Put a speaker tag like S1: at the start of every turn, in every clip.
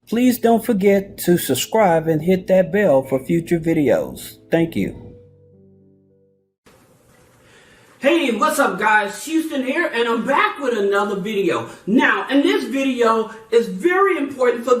S1: Please don't forget to subscribe and hit that bell for future videos. Thank you.
S2: Hey, what's up guys? Houston here, and I'm back with another video. Now, and this video is very important for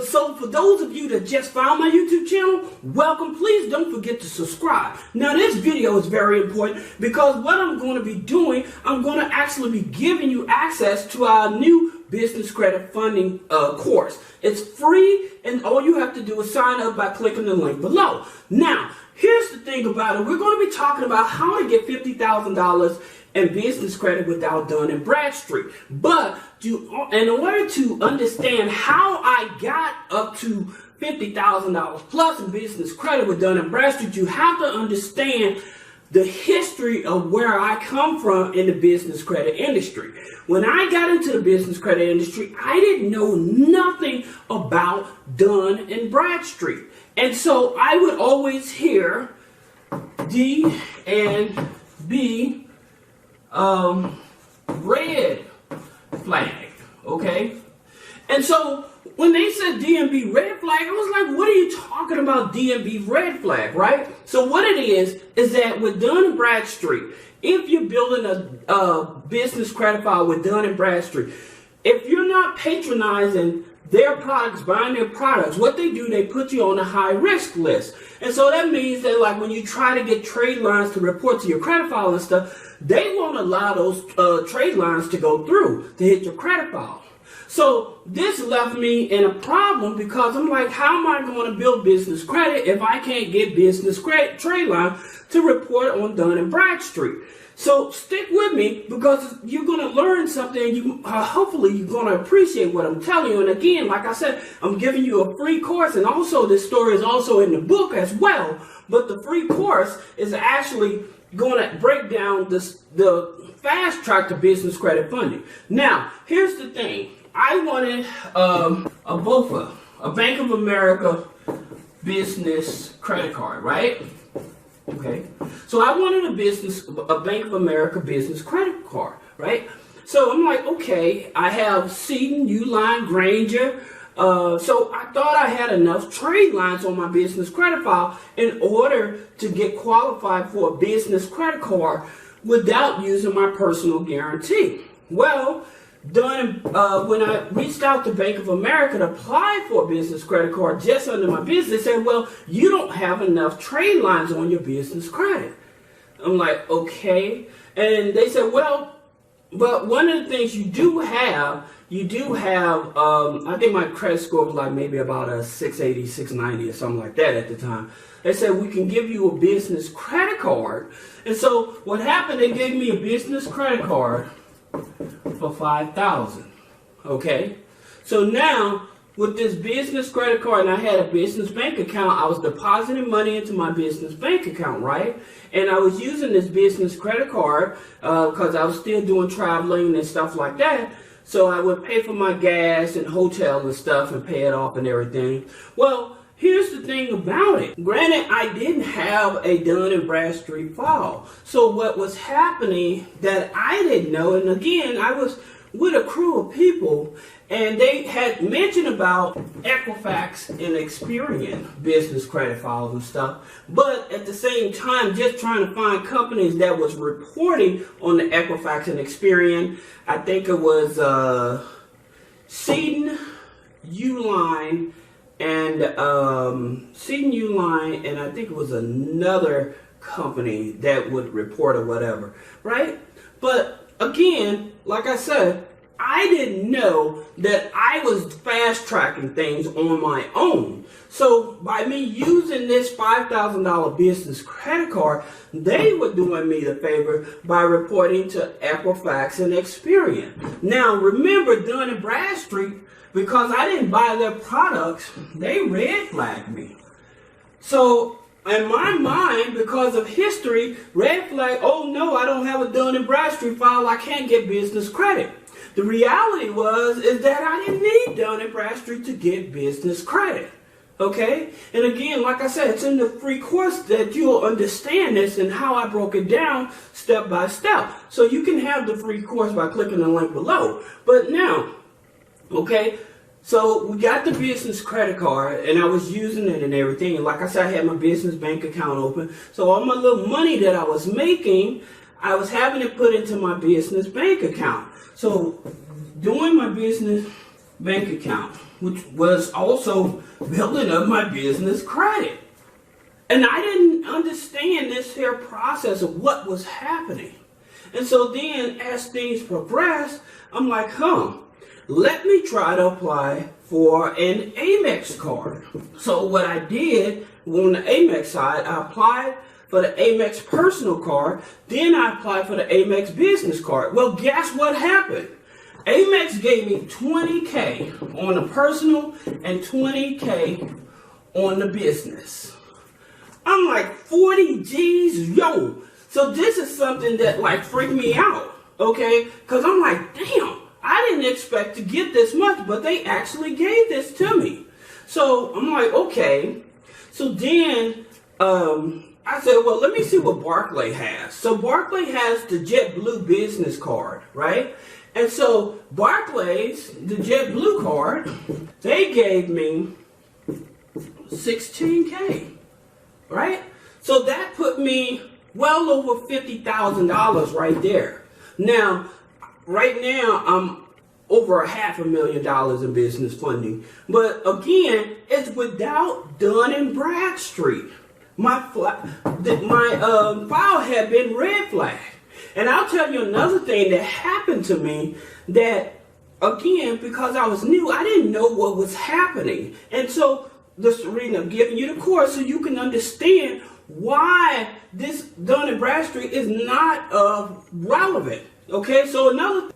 S2: those of you that just found my YouTube channel, welcome. Please don't forget to subscribe. Now, this video is very important because what I'm going to be doing, I'm going to actually be giving you access to our new business credit funding course. It's free, and all you have to do is sign up by clicking the link below. Now, here's the thing about it. We're going to be talking about how to get $50,000 in business credit without Dun and BrADSTREET. But in order to understand how I got up to $50,000 plus in business credit with Dun and BrADSTREET, you have to understand the history of where I come from in the business credit industry. When I got into the business credit industry, I didn't know nothing about Dun and BrADSTREET. And so I would always hear D and B red flag, okay? And so when they said D and B red flag, I was like, what are you talking about D and B red flag, right? So what it is that with Dun and BrADSTREET, if you're building a business credit file with Dun and BrADSTREET, if you're not patronizing their products, buying their products, what they do, they put you on a high risk list. And so that means that like when you try to get trade lines to report to your credit file and stuff, they won't allow those trade lines to go through to hit your credit file. So this left me in a problem because I'm like, how am I going to build business credit if I can't get business credit trade line to report on Dun and BrADSTREET? So stick with me because you're going to learn something, and you hopefully you're going to appreciate what I'm telling you. And again, like I said, I'm giving you a free course, and also this story is also in the book as well. But the free course is actually going to break down the fast track to business credit funding. Now, here's the thing. I wanted a BOFA, a Bank of America business credit card, right? Okay, so I wanted a Bank of America business credit card, right? So I'm like, okay, I have Seton, Uline, Granger. So I thought I had enough trade lines on my business credit file in order to get qualified for a business credit card without using my personal guarantee. Well, when I reached out to Bank of America to apply for a business credit card just under my business, they said, well, you don't have enough trade lines on your business credit. I'm like, okay. And they said, well, but one of the things you do have, I think my credit score was like maybe about a 680, 690 or something like that at the time. They said, we can give you a business credit card. And so what happened, they gave me a business credit card for $5,000. Okay, so now with this business credit card, and I had a business bank account, I was depositing money into my business bank account, right? And I was using this business credit card because I was still doing traveling and stuff like that. So I would pay for my gas and hotel and stuff and pay it off and everything. Well, here's the thing about it. Granted, I didn't have a Dun and BrADSTREET file. So what was happening that I didn't know, and again, I was with a crew of people, and they had mentioned about Equifax and Experian business credit files and stuff. But at the same time, just trying to find companies that was reporting on the Equifax and Experian. I think it was Seton, Uline, and Seton, Uline, and I think it was another company that would report or whatever, right? But again, like I said, I didn't know that I was fast tracking things on my own. So by me using this $5,000 business credit card, they were doing me the favor by reporting to Equifax and Experian. Now remember, Dun and BrADSTREET, because I didn't buy their products, they red flagged me. So in my mind, because of history, red flag, oh no, I don't have a Dun and BrADSTREET file, I can't get business credit. The reality is that I didn't need Dun and BrADSTREET to get business credit. Okay? And again, like I said, it's in the free course that you'll understand this and how I broke it down step by step. So you can have the free course by clicking the link below. But now, okay, So we got the business credit card, and I was using it and everything. And like I said, I had my business bank account open. So all my little money that I was making, I was having it put into my business bank account. So doing my business bank account, which was also building up my business credit. And I didn't understand this here process of what was happening. And so then as things progressed, I'm like, let me try to apply for an Amex card. So what I did on the Amex side, I applied for the Amex personal card, then I applied for the Amex business card. Well, guess what happened? Amex gave me $20K on the personal and $20K on the business. I'm like, 40 G's, yo. So this is something that like freaked me out, okay? Because I'm like, damn, I didn't expect to get this much, but they actually gave this to me. So I'm like, okay. So then I said, well, let me see what Barclays has. So Barclays has the JetBlue business card, right? And so Barclays, the JetBlue card, they gave me $16K, right? So that put me well over $50,000 right there. Now, right now, I'm over $500,000 in business funding. But again, it's without Dun and BrADSTREET. My file had been red flagged. And I'll tell you another thing that happened to me that, again, because I was new, I didn't know what was happening. And so this reason I'm giving you the course so you can understand why this Dun and BrADSTREET is not relevant. Okay, so another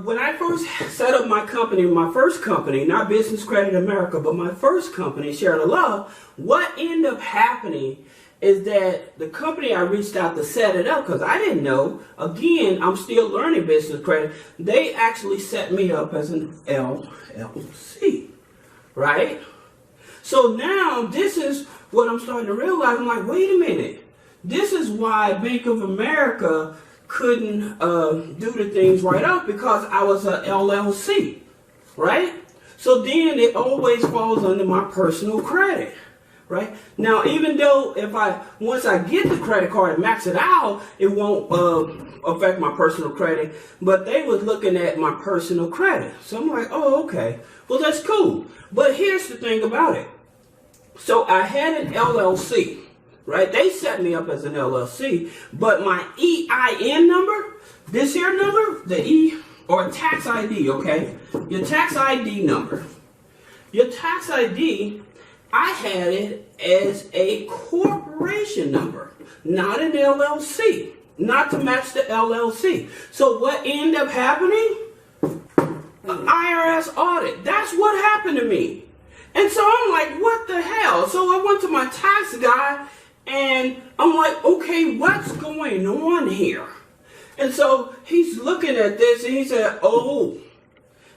S2: when I first set up my company, my first company, not Business Credit America, but my first company, Share the Love, what ended up happening is that the company I reached out to set it up, because I didn't know, again, I'm still learning business credit, they actually set me up as an LLC, right? So now this is what I'm starting to realize. I'm like, wait a minute. This is why Bank of America couldn't do the things right up, because I was a LLC, right? So then it always falls under my personal credit, right? Now, even though once I get the credit card and max it out, it won't affect my personal credit, but they was looking at my personal credit. So I'm like, oh, okay, well, that's cool. But here's the thing about it. So I had an LLC. Right? They set me up as an LLC, but my EIN number, this here number, the E, or tax ID, okay? Your tax ID number. Your tax ID, I had it as a corporation number, not an LLC, not to match the LLC. So what ended up happening? An IRS audit. That's what happened to me. And so I'm like, what the hell? So I went to my tax guy, and I'm like, okay, what's going on here? And so he's looking at this and he said, oh,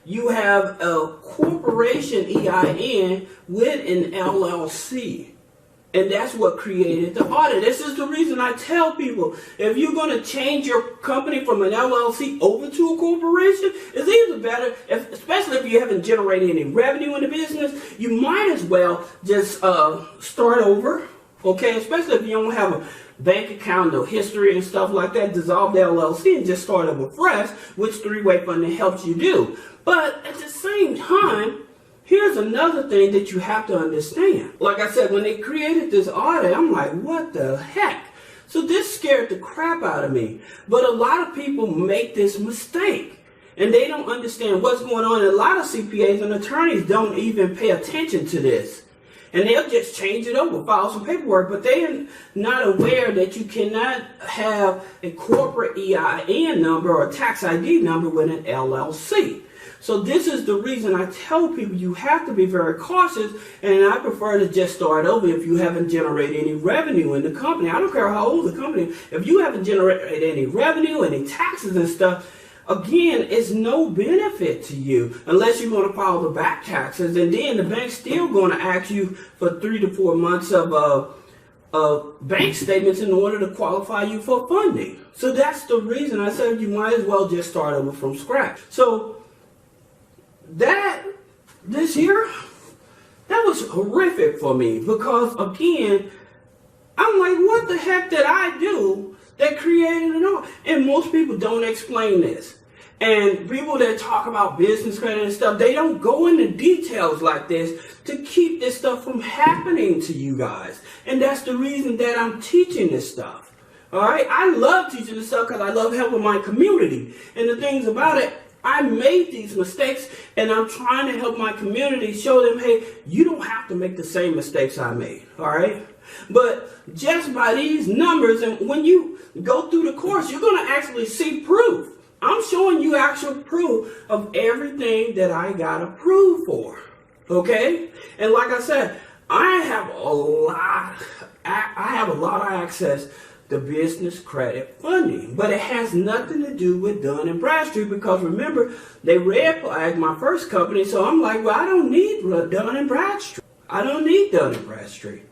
S2: you have a corporation EIN with an LLC. And that's what created the audit. This is the reason I tell people, if you're going to change your company from an LLC over to a corporation, it's either better, especially if you haven't generated any revenue in the business, you might as well just start over. Okay, especially if you don't have a bank account, no history and stuff like that, dissolve the LLC and just start over fresh, which three-way funding helps you do. But at the same time, here's another thing that you have to understand. Like I said, when they created this audit, I'm like, what the heck? So this scared the crap out of me. But a lot of people make this mistake, and they don't understand what's going on. And a lot of CPAs and attorneys don't even pay attention to this. And they'll just change it over, file some paperwork, but they are not aware that you cannot have a corporate EIN number or a tax ID number with an LLC. So this is the reason I tell people you have to be very cautious, and I prefer to just start over if you haven't generated any revenue in the company. I don't care how old the company is. If you haven't generated any revenue, any taxes and stuff, again, it's no benefit to you unless you're going to file the back taxes, and then the bank's still going to ask you for 3 to 4 months of bank statements in order to qualify you for funding. So that's the reason I said you might as well just start over from scratch. So that this here, that was horrific for me because, again, I'm like, what the heck did I do that created it all? And most people don't explain this. And people that talk about business credit and stuff, they don't go into details like this to keep this stuff from happening to you guys. And that's the reason that I'm teaching this stuff. All right? I love teaching this stuff because I love helping my community. And the things about it, I made these mistakes, and I'm trying to help my community, show them, hey, you don't have to make the same mistakes I made, all right? But just by these numbers, and when you go through the course, you're going to actually see proof. I'm showing you actual proof of everything that I got approved for, okay? And like I said, I have a lot of access to business credit funding, but it has nothing to do with Dun and Bradstreet because remember, they red flagged my first company, so I'm like, well, I don't need Dun and Bradstreet. I don't need Dun and Bradstreet.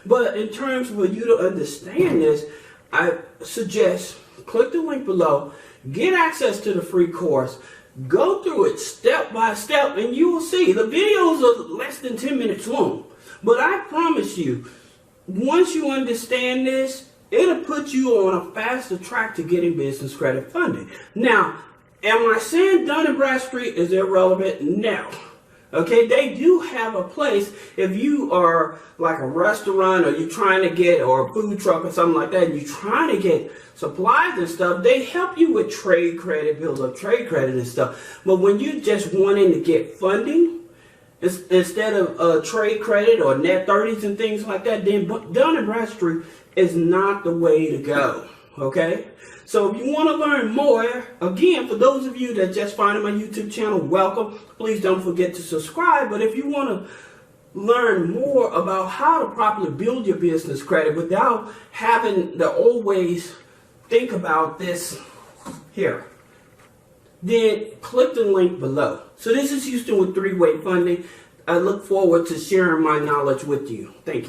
S2: But in terms for you to understand this, I suggest click the link below, get access to the free course, go through it step by step, and you will see the videos are less than 10 minutes long. But I promise you, once you understand this, it'll put you on a faster track to getting business credit funding. Now, am I saying Dun and Bradstreet is irrelevant? No. Okay, they do have a place if you are like a restaurant or you're trying to get, or a food truck or something like that, and you're trying to get supplies and stuff, they help you with trade credit, build up trade credit and stuff. But when you just wanting to get funding, instead of trade credit or net 30s and things like that, then Dun and Bradstreet is not the way to go, okay? So if you want to learn more, again, for those of you that just find my YouTube channel, welcome. Please don't forget to subscribe. But if you want to learn more about how to properly build your business credit without having to always think about this here, then click the link below. So this is Houston with 3-Way Funding. I look forward to sharing my knowledge with you. Thank you.